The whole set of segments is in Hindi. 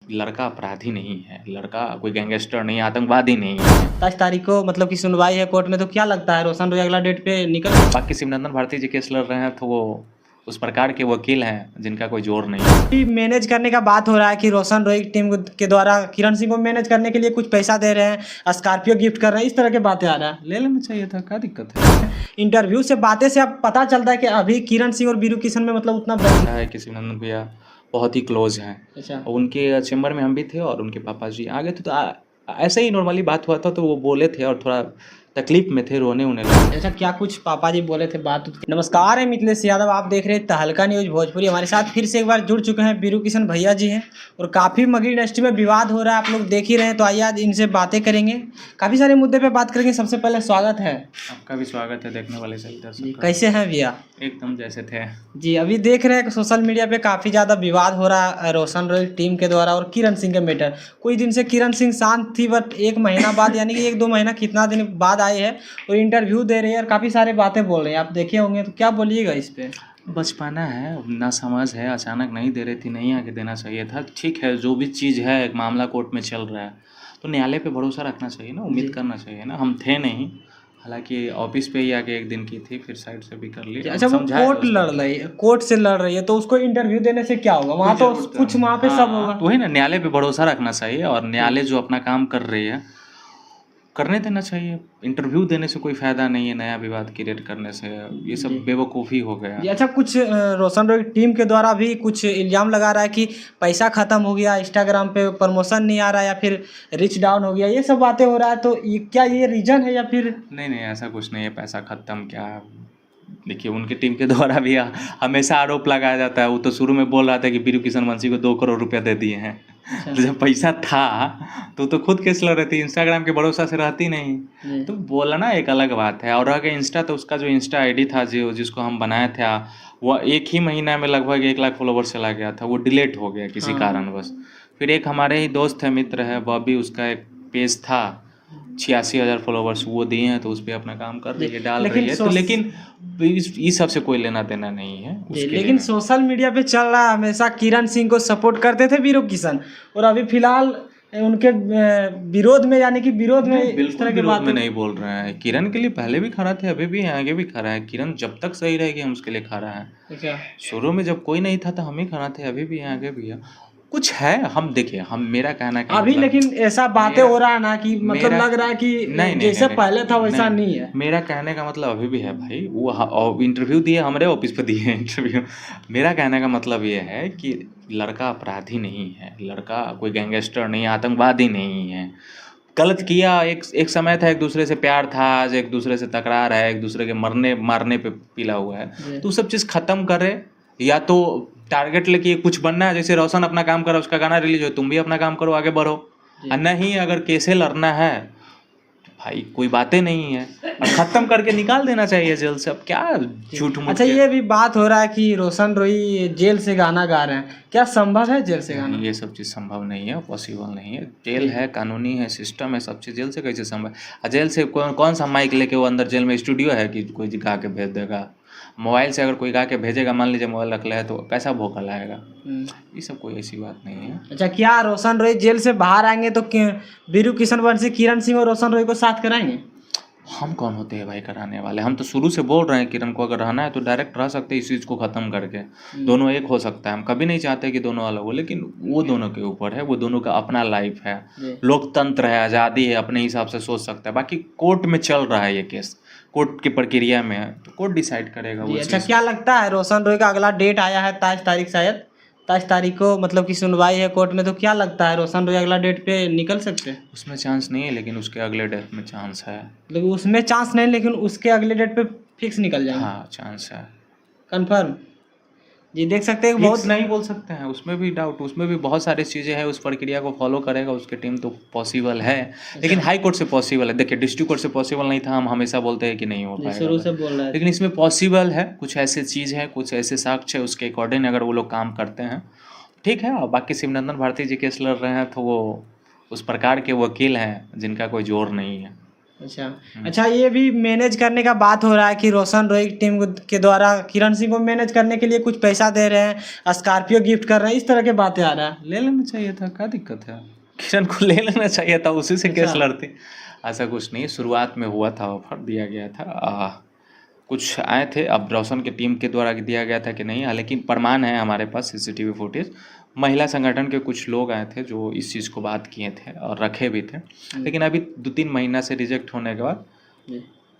लड़का अपराधी नहीं है, लड़का कोई गैंगस्टर नहीं है, आतंकवादी नहीं है। 27 तारीख को मतलब की सुनवाई है कोर्ट में, तो क्या लगता है रोशन रोय अगला डेट पे निकल? बाकी शिवनंदन भारती जी केस लड़ रहे हैं तो वो उस प्रकार के वकील हैं जिनका कोई जोर नहीं है। मैनेज करने का बात हो रहा है कि रोशन रोय टीम के द्वारा किरण सिंह को मैनेज करने के लिए कुछ पैसा दे रहे हैं, स्कॉर्पियो गिफ्ट कर रहे हैं, इस तरह के बातें आ रहा है। ले लेना चाहिए था, क्या दिक्कत है। इंटरव्यू से बातें से अब पता चलता है कि अभी किरण सिंह और बीरू किशन में मतलब उतना है कि शिवनंदन भैया बहुत ही क्लोज हैं। अच्छा। उनके चैम्बर में हम भी थे और उनके पापा जी आ गए थे, तो ऐसे ही नॉर्मली बात हुआ था, तो वो बोले थे और थोड़ा तकलीफ में थे, रोने उन्हें लगे। अच्छा, क्या कुछ पापा जी बोले थे बात? नमस्कार, है मिथिलेश यादव, आप देख रहे हैं तहलका न्यूज भोजपुरी। हमारे साथ फिर से एक बार जुड़ चुके हैं बीरू किशन भैया जी हैं, और काफ़ी मगही इंडस्ट्री में विवाद हो रहा है, आप लोग देख ही रहे हैं। तो आइए आज इनसे बातें करेंगे, काफ़ी सारे मुद्दे पे बात करेंगे। सबसे पहले स्वागत है। आपका भी स्वागत है देखने वाले सभी दर्शक का। कैसे हैं भैया? एकदम जैसे थे जी, अभी देख रहे हैं कि सोशल मीडिया पे काफ़ी ज़्यादा विवाद हो रहा है रोशन रॉय टीम के द्वारा और किरण सिंह के मैटर। कुछ दिन से किरण सिंह शांत थी, बट एक महीना बाद यानी कि 1-2 महीना कितना दिन बाद आए हैं और इंटरव्यू दे रही है और काफ़ी सारे बातें बोल रहे हैं, आप देखे होंगे, तो क्या बोलिएगा इस पे? बचपना है, ना समझ है, अचानक नहीं दे रही थी, नहीं आके देना चाहिए था। ठीक है, जो भी चीज़ है, एक मामला कोर्ट में चल रहा है तो न्यायालय पे भरोसा रखना चाहिए ना, उम्मीद करना चाहिए ना। हम थे नहीं, हालांकि ऑफिस पे ही आके एक दिन की थी, फिर साइड से भी कर ली। अच्छा, वो कोर्ट लड़ रही है, कोर्ट से लड़ रही है, तो उसको इंटरव्यू देने से क्या होगा? वहाँ तो कुछ वहाँ पे सब होगा। तो वही ना, न्यायालय पे भरोसा रखना चाहिए और न्यायालय जो अपना काम कर रही है करने देना चाहिए। इंटरव्यू देने से कोई फायदा नहीं है, नया विवाद क्रिएट करने से, ये सब बेवकूफ़ी हो गया। जी, अच्छा, कुछ रोशन रॉय टीम के द्वारा भी कुछ इल्ज़ाम लगा रहा है कि पैसा ख़त्म हो गया, इंस्टाग्राम पे प्रमोशन नहीं आ रहा, या फिर रीच डाउन हो गया, ये सब बातें हो रहा है। तो क्या ये रीज़न है या फिर? नहीं नहीं, ऐसा कुछ नहीं है, पैसा ख़त्म क्या। देखिए, उनकी टीम के द्वारा भी हमेशा आरोप लगाया जाता है। वो तो शुरू में बोल रहा था कि बीरू किशन वंशी को 2 करोड़ रुपया दे दिए हैं। तो जब पैसा था तो खुद केस लड़ रही थी, इंस्टाग्राम के भरोसा से रहती नहीं। तो बोलना एक अलग बात है। और अगर इंस्टा, तो उसका जो इंस्टा आईडी था जिसको हम बनाया था, वो 1 ही महीना में लगभग 1 लाख फॉलोवर्स चला गया था। वो डिलीट हो गया किसी कारणवश। फिर एक हमारे ही दोस्त है, मित्र है बॉबी, उसका एक पेज था 86,000 फॉलोवर्स, वो दिए हैं, तो उस पर अपना काम कर रही है, डाल रही है। तो लेकिन इस सब से कोई लेना देना नहीं है उसके। लेकिन सोशल मीडिया पे चल रहा है, हमेशा किरण सिंह को सपोर्ट करते थे बीरू किशन, और अभी फिलहाल उनके विरोध में, यानी कि विरोध में इस तरह की विरोध बात में नहीं बोल रहे हैं। किरण के लिए पहले भी खड़ा थे, अभी भी है, आगे भी खड़ा है। किरण जब तक सही रहेगी हम उसके लिए खड़ा है। शुरू में जब कोई नहीं था तो हम ही खड़ा थे, अभी भी है, आगे भी है। कुछ है, हम देखिए, हम, मेरा कहना है अभी, लेकिन ऐसा बातें हो रहा है ना कि मतलब लग रहा है कि जैसे पहले था वैसा नहीं है। मेरा कहने का मतलब अभी भी है भाई, वो इंटरव्यू दिए, हमारे ऑफिस पे दिए इंटरव्यू। मेरा कहने का मतलब ये है कि लड़का अपराधी नहीं है, लड़का कोई गैंगस्टर नहीं है, आतंकवादी नहीं है। गलत किया, एक समय था, एक दूसरे से प्यार था, आज एक दूसरे से तकरार है, एक दूसरे के मरने मारने पे पिला हुआ है। तो सब चीज़ खत्म करे, या तो टारगेट लेके कुछ बनना है, जैसे रोशन अपना काम करा, उसका गाना रिलीज हो, तुम भी अपना काम करो, आगे बढ़ो। और नहीं, अगर कैसे लड़ना है तो भाई कोई बातें नहीं है, और खत्म करके निकाल देना चाहिए जेल से। अब क्या झूठ मूठ। अच्छा, ये भी बात हो रहा है कि रोशन रोय जेल से गाना गा रहे हैं, क्या संभव है जेल से गाना? ये सब चीज़ संभव नहीं है, पॉसिबल नहीं है। जेल है, कानूनी है, सिस्टम है, सब चीज़। जेल से कैसे संभव है? जेल से कौन सा माइक लेके वो अंदर जेल में स्टूडियो है कि कोई गा के भेज देगा? मोबाइल से अगर कोई गा के भेजेगा, मान लीजिए मोबाइल रख ले है, तो कैसा वोकल आएगा? ये सब कोई ऐसी बात नहीं है। अच्छा, क्या रोशन रोय जेल से बाहर आएंगे तो बीरू किशन वंशी किरण सिंह और रोशन रोय को साथ कराएंगे? हम कौन होते हैं भाई कराने वाले? हम तो शुरू से बोल रहे हैं, किरण को अगर रहना है तो डायरेक्ट रह सकते हैं, इस चीज़ को ख़त्म करके। दोनों एक हो सकता है। हम कभी नहीं चाहते कि दोनों अलग हो, लेकिन वो दोनों के ऊपर है, वो दोनों का अपना लाइफ है, लोकतंत्र है, आज़ादी है, अपने हिसाब से सोच सकता है। बाकी कोर्ट में चल रहा है ये केस, कोर्ट की प्रक्रिया में है, तो कोर्ट डिसाइड करेगा वो। अच्छा, क्या लगता है रोशन रोय का अगला डेट आया है 27 तारीख, शायद 27 तारीख को मतलब की सुनवाई है कोर्ट में, तो क्या लगता है रोशन रोय अगला डेट पे निकल सकते हैं? उसमें चांस नहीं है, लेकिन उसके अगले डेट में चांस है। लेकिन उसमें चांस नहीं, लेकिन उसके अगले डेट पे फिक्स निकल जाएंगे? हाँ, चांस है, कंफर्म। जी, देख सकते हैं बहुत नहीं बोल सकते हैं, उसमें भी डाउट, उसमें भी बहुत सारी चीज़ें हैं। उस प्रक्रिया को फॉलो करेगा उसकी टीम तो पॉसिबल है, लेकिन हाई कोर्ट से पॉसिबल है। देखिए, डिस्ट्रिक्ट कोर्ट से पॉसिबल नहीं था, हम हमेशा बोलते हैं कि नहीं हो पाएगा, शुरू से बोल रहे हैं, लेकिन इसमें पॉसिबल है। कुछ ऐसे चीज़ है, कुछ ऐसे साक्ष्य है, उसके अकॉर्डिंग अगर वो लोग काम करते हैं ठीक है। और बाकी शिवनंदन भारती जी केस लड़ रहे हैं तो वो उस प्रकार के वकील हैं जिनका कोई जोर नहीं है। अच्छा, ये भी मैनेज करने का बात हो रहा है कि रोशन रोय टीम के द्वारा किरण सिंह को मैनेज करने के लिए कुछ पैसा दे रहे हैं, स्कॉर्पियो गिफ्ट कर रहे हैं, इस तरह के बातें आ रहा है। ले लेना चाहिए था, क्या दिक्कत है? किरण को ले लेना चाहिए था, उसी से केस अच्छा। लड़ते। ऐसा कुछ नहीं, शुरुआत में हुआ था, ऑफर दिया गया था, कुछ आए थे। अब रोशन के टीम के द्वारा दिया गया था कि नहीं, लेकिन प्रमाण है हमारे पास, सीसीटीवी फुटेज। महिला संगठन के कुछ लोग आए थे जो इस चीज़ को बात किए थे और रखे भी थे, लेकिन अभी 2-3 महीना से रिजेक्ट होने के बाद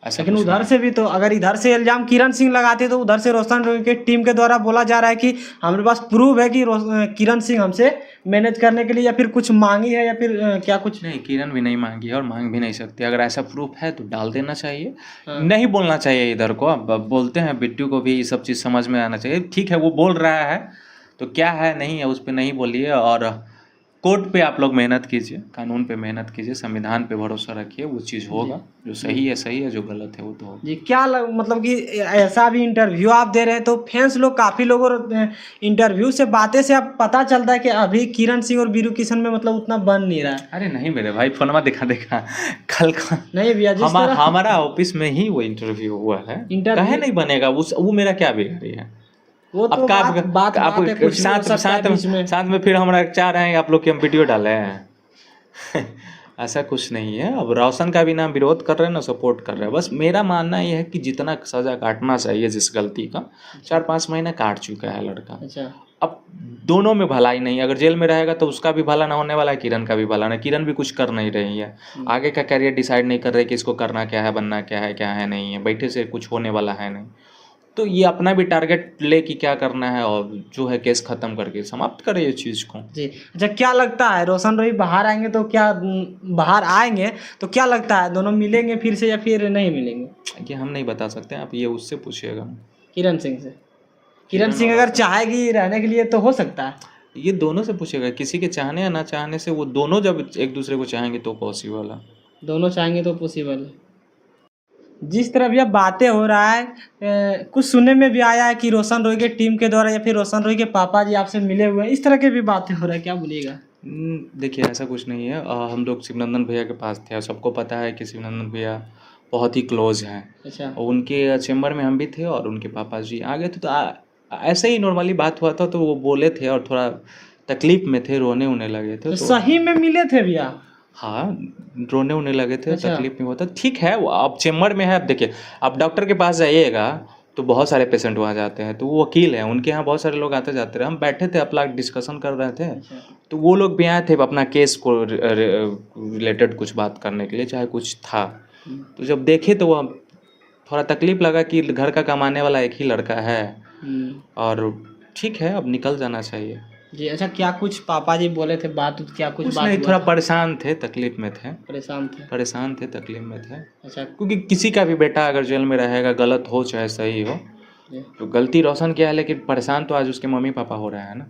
ऐसा लेकिन कुछ उधर से भी तो, अगर इधर से इल्जाम किरण सिंह लगाते तो उधर से रोशन रोय के टीम के द्वारा बोला जा रहा है कि हमारे पास प्रूफ है कि किरण सिंह हमसे मैनेज करने के लिए या फिर कुछ मांगी है या फिर क्या कुछ। नहीं, किरण भी नहीं मांगी है और मांग भी नहीं सकती। अगर ऐसा प्रूफ है तो डाल देना चाहिए, नहीं बोलना चाहिए इधर को। अब बोलते हैं, बिट्टू को भी ये सब चीज़ समझ में आना चाहिए। ठीक है, वो बोल रहा है तो क्या है, नहीं है, उस पर नहीं बोलिए। और कोर्ट पे आप लोग मेहनत कीजिए, कानून पे मेहनत कीजिए, संविधान पे भरोसा रखिए, वो चीज़ होगा। जो सही है, जो गलत है वो तो होगा। जी, क्या मतलब कि ऐसा भी इंटरव्यू आप दे रहे हैं तो फैंस लोग काफ़ी लोगों इंटरव्यू से, बातें से आप पता चलता है कि अभी किरण सिंह और बीरू किशन में मतलब उतना बन नहीं रहा है। अरे नहीं मेरे भाई, फोनमा देखा कल का नहीं भैया, जिस तरह हमारा ऑफिस में ही वो इंटरव्यू हुआ है, काहे नहीं बनेगा? वो मेरा क्या बिगाड़ी है? वो तो अब बात आप है, कुछ भी हो सकता है बीच में। साथ में फिर हमारा चाह रहे हैं आप लोग कि हम वीडियो डाले हैं। ऐसा कुछ नहीं है। अब रोशन का भी ना विरोध कर रहे हैं ना सपोर्ट कर रहे हैं। बस मेरा मानना ये है कि जितना सजा काटना चाहिए जिस गलती का, 4-5 महीने काट चुका है लड़का। अच्छा, अब दोनों में भलाई नहीं। अगर जेल में रहेगा तो उसका भी भला ना होने वाला है, किरण का भी भला ना। किरण भी कुछ कर नहीं रही है, आगे का करियर डिसाइड नहीं कर रही कि इसको करना क्या है, बनना क्या है नहीं है। बैठे से कुछ होने वाला है नहीं, तो ये अपना भी टारगेट ले कि क्या करना है और जो है केस खत्म करके समाप्त करे ये चीज़ को। जी। अच्छा, क्या लगता है रोशन रोय बाहर आएंगे तो क्या लगता है, दोनों मिलेंगे फिर से या फिर नहीं मिलेंगे? ये हम नहीं बता सकते, आप ये उससे पूछिएगा, किरण सिंह से। किरण सिंह अगर चाहेगी रहने के लिए तो हो सकता है। ये दोनों से पूछिएगा, किसी के चाहने या ना चाहने से, वो दोनों जब एक दूसरे को चाहेंगे तो पॉसिबल है। दोनों चाहेंगे तो पॉसिबल है। जिस तरह भी अब बातें हो रहा है, कुछ सुनने में भी आया है कि रोशन रोय के टीम के द्वारा या फिर रोशन रोय के पापा जी आपसे मिले हुए हैं, इस तरह के भी बातें हो रहा है, क्या बोलिएगा? देखिए, ऐसा कुछ नहीं है। हम लोग शिवनंदन भैया के पास थे, सबको पता है कि शिवनंदन भैया बहुत ही क्लोज हैं। अच्छा, और उनके चेम्बर में हम भी थे और उनके पापा जी आ गए थे, तो ऐसे ही नॉर्मली बात हुआ था, तो वो बोले थे और थोड़ा तकलीफ में थे, रोने होने लगे थे। तो सही में मिले थे भैया? हाँ, रोने होने लगे थे। अच्छा। तकलीफ में होता, ठीक है। वो अब चेम्बर में है। अब देखिए, आप डॉक्टर के पास जाइएगा तो बहुत सारे पेशेंट वहाँ जाते हैं, तो वो वकील हैं, उनके यहाँ बहुत सारे लोग आते जाते रहे। हम बैठे थे, अपना डिस्कशन कर रहे थे, तो वो लोग भी आए थे अपना केस को रिलेटेड कुछ बात करने के लिए, चाहे कुछ था। तो जब देखे तो वो थोड़ा तकलीफ लगा कि घर का कमाने वाला एक ही लड़का है, और ठीक है, अब निकल जाना चाहिए। जी। अच्छा, क्या कुछ पापा जी बोले थे बात, क्या कुछ बात नहीं, हुआ थोड़ा था? परेशान थे, तकलीफ में थे, परेशान थे। तकलीफ में थे। अच्छा, क्योंकि किसी का भी बेटा अगर जेल में रहेगा, गलत हो चाहे सही हो, तो गलती रोशन किया है, लेकिन परेशान तो आज उसके मम्मी पापा हो रहे हैं ना।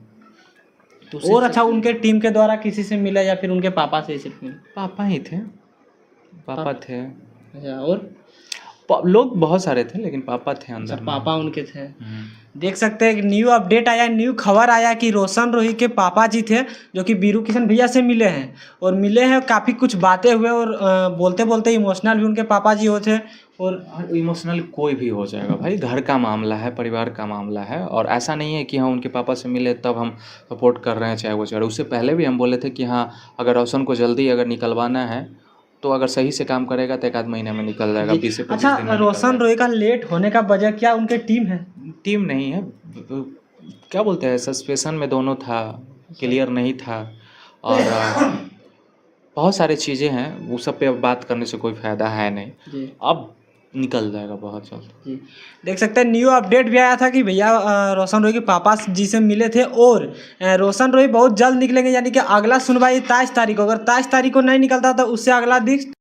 तो और अच्छा, उनके टीम के द्वारा किसी से मिला या फिर उनके पापा से सिर्फ मिला? पापा ही थे, पापा थे। अच्छा, और लोग बहुत सारे थे, लेकिन पापा थे अंदर में। पापा उनके थे। देख सकते हैं, न्यू अपडेट आया, न्यू खबर आया कि रोशन रोही के पापा जी थे जो कि बीरू किशन भैया से मिले हैं, और मिले हैं, काफ़ी कुछ बातें हुए, और बोलते बोलते इमोशनल भी उनके पापा जी होते। और इमोशनल कोई भी हो जाएगा भाई, घर का मामला है, परिवार का मामला है। और ऐसा नहीं है कि हाँ उनके पापा से मिले तब हम सपोर्ट कर रहे हैं चाहे वो चाहे। उससे पहले भी हम बोले थे कि हाँ, अगर रोशन को जल्दी अगर निकलवाना है तो अगर सही से काम करेगा तो 1 आध महीने में निकल जाएगा, 20 से 25 दिन में। रोशन रोही का लेट होने का वजह क्या उनके टीम है? टीम नहीं है, क्या बोलते हैं, सस्पेंशन में दोनों था, क्लियर नहीं था, और बहुत सारी चीज़ें हैं, वो सब पे अब बात करने से कोई फ़ायदा है नहीं जी। अब निकल जाएगा बहुत जल्द। जी। देख सकते हैं, न्यू अपडेट भी आया था कि भैया रोशन रोही के पापा जी से मिले थे, और रोशन रोही बहुत जल्द निकलेंगे, यानी कि अगला सुनवाई 23 तारीख को, अगर 23 तारीख को नहीं निकलता तो उससे अगला दिन